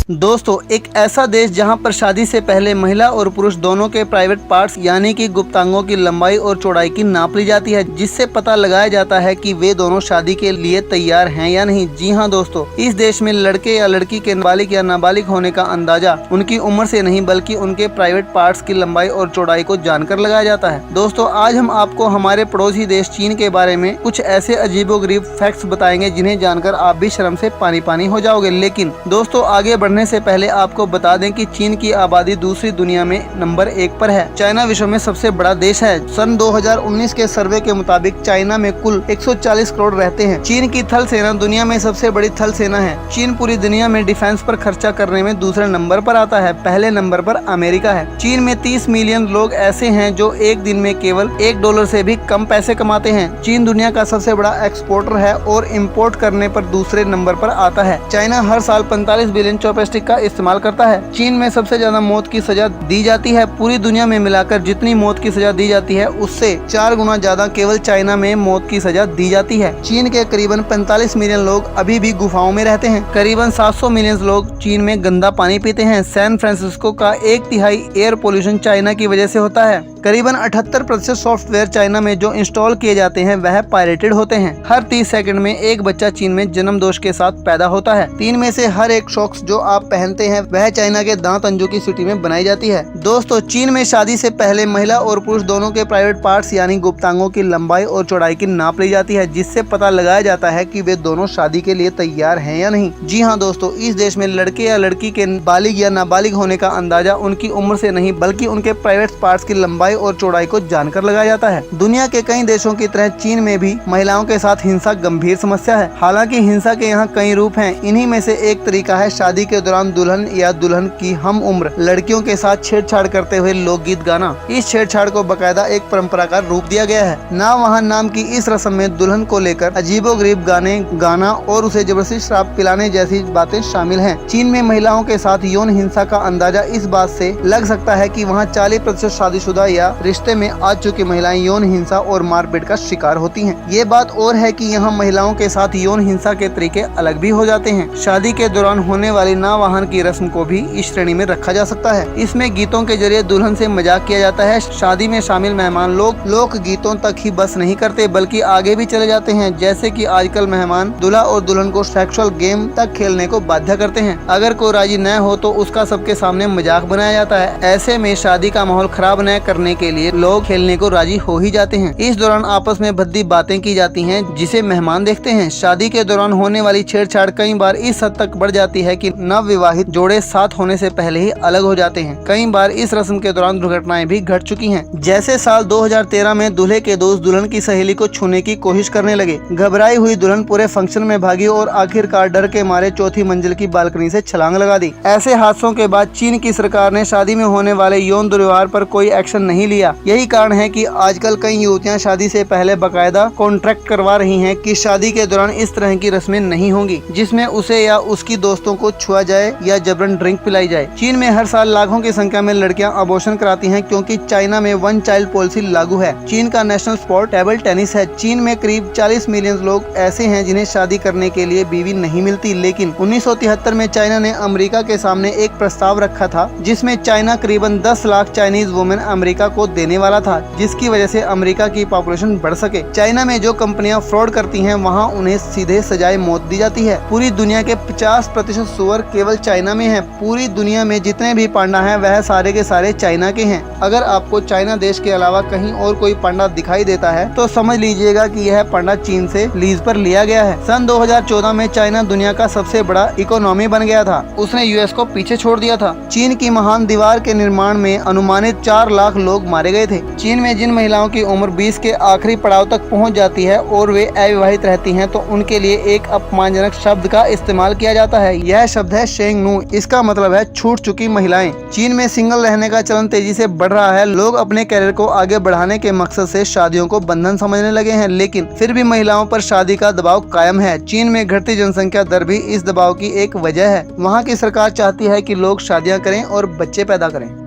दोस्तों, एक ऐसा देश जहां पर शादी से पहले महिला और पुरुष दोनों के प्राइवेट पार्ट्स यानी कि गुप्तांगों की लंबाई और चौड़ाई की नाप ली जाती है, जिससे पता लगाया जाता है कि वे दोनों शादी के लिए तैयार हैं या नहीं। जी हां दोस्तों, इस देश में लड़के या लड़की के बालिग या नाबालिग होने का अंदाजा उनकी उम्र से नहीं बल्कि उनके प्राइवेट पार्ट्स की लंबाई और चौड़ाई को जानकर लगाया जाता है। दोस्तों, आज हम आपको हमारे पड़ोसी देश चीन के बारे में कुछ ऐसे अजीबोगरीब फैक्ट्स बताएंगे जिन्हें जानकर आप भी शर्म से पानी पानी हो जाओगे। लेकिन दोस्तों, आगे बढ़ने से पहले आपको बता दें कि चीन की आबादी दूसरी दुनिया में नंबर 1 पर है। चाइना विश्व में सबसे बड़ा देश है। सन 2019 के सर्वे के मुताबिक चाइना में कुल 140 करोड़ रहते हैं। चीन की थल सेना दुनिया में सबसे बड़ी थल सेना है। चीन पूरी दुनिया में डिफेंस पर खर्चा करने में दूसरे नंबर पर आता है। पहले नंबर पर अमेरिका है। चीन में 30 मिलियन लोग ऐसे हैं जो एक दिन में केवल $1 से भी कम पैसे कमाते हैं। चीन दुनिया का सबसे बड़ा एक्सपोर्टर है और इम्पोर्ट करने पर दूसरे नंबर पर आता है। चाइना हर साल 45 बिलियन चॉपस्टिक का इस्तेमाल करता है। चीन में सबसे ज्यादा मौत की सजा दी जाती है। पूरी दुनिया में मिलाकर जितनी मौत की सजा दी जाती है उससे 4 गुना ज्यादा केवल चाइना में मौत की सजा दी जाती है। चीन के करीबन 45 मिलियन लोग अभी भी गुफाओं में रहते हैं। करीबन 700 मिलियन लोग चीन में गंदा पानी पीते हैं। सैन फ्रांसिस्को का 1/3 एयर पोल्यूशन चाइना की वजह से होता है। करीबन 78% सॉफ्टवेयर चाइना में जो इंस्टॉल किए जाते हैं वह पायरेटेड होते हैं। हर 30 सेकंड में एक बच्चा चीन में जन्म दोष के साथ पैदा होता है। 3 में से हर एक सॉक्स जो आप पहनते हैं वह चाइना के दांत अंजू की सिटी में बनाई जाती है। दोस्तों, चीन में शादी से पहले महिला और पुरुष दोनों के प्राइवेट पार्ट्स यानी गुप्तांगों की लंबाई और चौड़ाई की नाप ली जाती है, जिससे पता लगाया जाता है कि वे दोनों शादी के लिए तैयार हैं या नहीं। जी हाँ दोस्तों, इस देश में लड़के या लड़की के बालिग या नाबालिग होने का अंदाजा उनकी उम्र से नहीं बल्कि उनके प्राइवेट पार्ट्स की लंबाई और चौड़ाई को जानकर लगाया जाता है। दुनिया के कई देशों की तरह चीन में भी महिलाओं के साथ हिंसा गंभीर समस्या है। हालांकि हिंसा के यहाँ कई रूप हैं। इन्हीं में से एक तरीका है शादी के दौरान दुल्हन या दुल्हन की हम उम्र लड़कियों के साथ छेड़छाड़ करते हुए लोकगीत गाना। इस छेड़छाड़ को बकायदा एक परंपरा का रूप दिया गया है। ना वहाँ नाम की इस रस्म में दुल्हन को लेकर अजीबोगरीब गाने गाना और उसे जबरदस्ती शराब पिलाने जैसी बातें शामिल हैं। चीन में महिलाओं के साथ यौन हिंसा का अंदाजा इस बात से लग सकता है कि वहाँ 40% शादीशुदा या रिश्ते में आ चुकी महिलाएं यौन हिंसा और मारपीट का शिकार होती हैं। ये बात और है कि यहाँ महिलाओं के साथ यौन हिंसा के तरीके अलग भी हो जाते हैं। शादी के दौरान होने वाली नावाहन की रस्म को भी इस श्रेणी में रखा जा सकता है। इसमें गीतों के जरिए दुल्हन से मजाक किया जाता है। शादी में शामिल मेहमान लोक गीतों तक ही बस नहीं करते बल्कि आगे भी चले जाते हैं। जैसे कि आजकल मेहमान दूल्हा और दुल्हन को सेक्सुअल गेम तक खेलने को बाध्य करते हैं। अगर कोई राजी न हो तो उसका सबके सामने मजाक बनाया जाता है। ऐसे में शादी का माहौल खराब न करने के लिए लोग खेलने को राजी हो ही जाते हैं। इस दौरान आपस में भद्दी बातें की जाती हैं जिसे मेहमान देखते हैं। शादी के दौरान होने वाली छेड़छाड़ कई बार इस हद तक बढ़ जाती है कि नवविवाहित जोड़े साथ होने से पहले ही अलग हो जाते हैं। कई बार इस रस्म के दौरान दुर्घटनाएं भी घट चुकी हैं। जैसे साल 2013 में दूल्हे के दोस्त दुल्हन की सहेली को छूने की कोशिश करने लगे। घबराई हुई दुल्हन पूरे फंक्शन में भागी और आखिरकार डर के मारे चौथी मंजिल की बालकनी से छलांग लगा दी। ऐसे हादसों के बाद चीन की सरकार ने शादी में होने वाले यौन दुर्व्यवहार पर कोई एक्शन नहीं लिया। यही कारण है कि आजकल कई युवतियां शादी से पहले बकायदा कॉन्ट्रैक्ट करवा रही हैं कि शादी के दौरान इस तरह की रस्में नहीं होंगी जिसमें उसे या उसकी दोस्तों को छुआ जाए या जबरन ड्रिंक पिलाई जाए। चीन में हर साल लाखों की संख्या में लड़कियां अबॉर्शन कराती हैं क्योंकि चाइना में 1 चाइल्ड पॉलिसी लागू है। चीन का नेशनल स्पोर्ट टेबल टेनिस है। चीन में करीब 40 मिलियन लोग ऐसे हैं जिन्हें शादी करने के लिए बीवी नहीं मिलती। लेकिन 1973 में चाइना ने अमेरिका के सामने एक प्रस्ताव रखा था जिसमें चाइना करीबन 10 लाख चाइनीज वुमेन अमेरिका को देने वाला था, जिसकी वजह से अमेरिका की पॉपुलेशन बढ़ सके। चाइना में जो कंपनियां फ्रॉड करती हैं वहां उन्हें सीधे सजाए मौत दी जाती है। पूरी दुनिया के 50% सुअर केवल चाइना में है। पूरी दुनिया में जितने भी पांडा हैं वह सारे के सारे चाइना के हैं। अगर आपको चाइना देश के अलावा कहीं और कोई पांडा दिखाई देता है तो समझ लीजिएगा कि यह पांडा चीन से लीज पर लिया गया है। सन 2014 में चाइना दुनिया का सबसे बड़ा इकोनॉमी बन गया था। उसने यूएस को पीछे छोड़ दिया था। चीन की महान दीवार के निर्माण में अनुमानित 4 लाख लोग मारे गए थे। चीन में जिन महिलाओं की उम्र 20 के आखिरी पड़ाव तक पहुंच जाती है और वे अविवाहित रहती हैं तो उनके लिए एक अपमानजनक शब्द का इस्तेमाल किया जाता है। यह शब्द है शेंग नू। इसका मतलब है छूट चुकी महिलाएं। चीन में सिंगल रहने का चलन तेजी से बढ़ रहा है। लोग अपने कैरियर को आगे बढ़ाने के मकसद से शादियों को बंधन समझने लगे हैं, लेकिन फिर भी महिलाओं पर शादी का दबाव कायम है। चीन में घटती जनसंख्या दर भी इस दबाव की एक वजह है। वहाँ की सरकार चाहती है कि लोग शादियाँ करें और बच्चे पैदा करें।